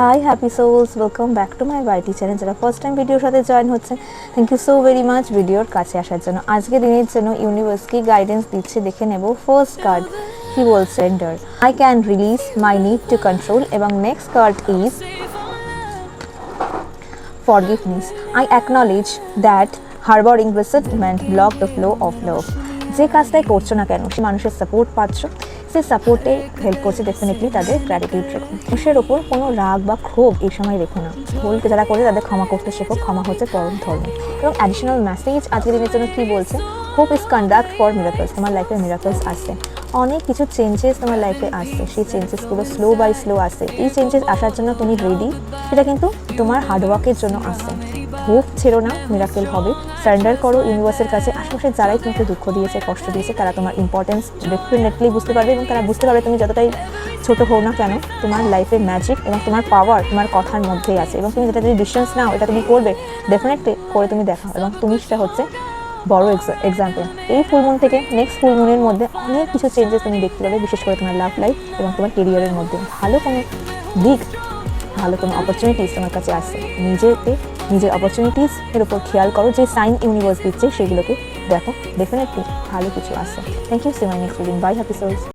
High happy souls, welcome back to my YT channel. যারা first time ভিডিওর সাথে join হচ্ছে, thank you so very much ভিডিওর কাছে আসার জন্য। আজকে দিনের জন্য ইউনিভার্স কি গাইডেন্স দিচ্ছে দেখে নেব। ফার্স্ট কার্ড কি বলছে, surrender, I can release my need to control, এবং next card is forgiveness, I acknowledge that harbouring resentment block the flow of love. যে কাজটাই করছো না কেন, সে মানুষের সাপোর্ট পাচ্ছ, সেই সাপোর্টে হেল্প করছে, ডেফিনেটলি তাদের গ্র্যাটিটিউড রেখো। মানুষের ওপর কোনো রাগ বা ক্ষোভ এই সময় রেখো না। ভুলকে যারা করে তাদের ক্ষমা করতে শেখো, ক্ষমা হচ্ছে পরম ধর্ম। এবং অ্যাডিশনাল মেসেজ আজকের দিনের জন্য কী বলছে, hope is conduct for miracles. তোমার লাইফে মিরাকলস আসছে, অনেক কিছু চেঞ্জেস তোমার লাইফে আসছে, সেই চেঞ্জেসগুলো স্লো বাই স্লো আসছে। এই চেঞ্জেস আসার জন্য তুমি রেডি, সেটা কিন্তু তোমার হার্ডওয়ার্কের জন্য আসছে। হোপ ছেড়ো না, মিরাকেল হবে। সারেন্ডার করো ইউনিভার্সের কাছে। আশেপাশে যারাই তোমাকে দুঃখ দিয়েছে, কষ্ট দিয়েছে, তারা তোমার ইম্পর্টেন্স ডেফিনেটলি বুঝতে পারবে, এবং তারা বুঝতে পারবে তুমি যতটাই ছোটো হও না কেন, তোমার লাইফে ম্যাজিক এবং তোমার পাওয়ার তোমার কথার মধ্যেই আছে। এবং তুমি যেটা যদি ডিসিশনস নাও, এটা তুমি করবে, ডেফিনেটলি করে তুমি দেখাও, এবং তুমি সেটা হচ্ছে বড় এক্সাম্পল। এই ফুলমুন থেকে নেক্সট ফুলমুনের মধ্যে অনেক কিছু চেঞ্জেস তুমি দেখতে পাবে, বিশেষ করে তোমার লাভ লাইফ এবং তোমার কেরিয়ারের মধ্যে ভালো কোনো দিক, ভালো কোনো অপরচুনিটিস তোমার কাছে আসছে। নিজের অপরচুনিটিস এর উপর খেয়াল করো, যে সাইন ইউনিভার্স দিচ্ছে সেগুলোকে দেখো, ডেফিনেটলি ভালো কিছু আসছে। Thank you so much, next video, bye, happy sols.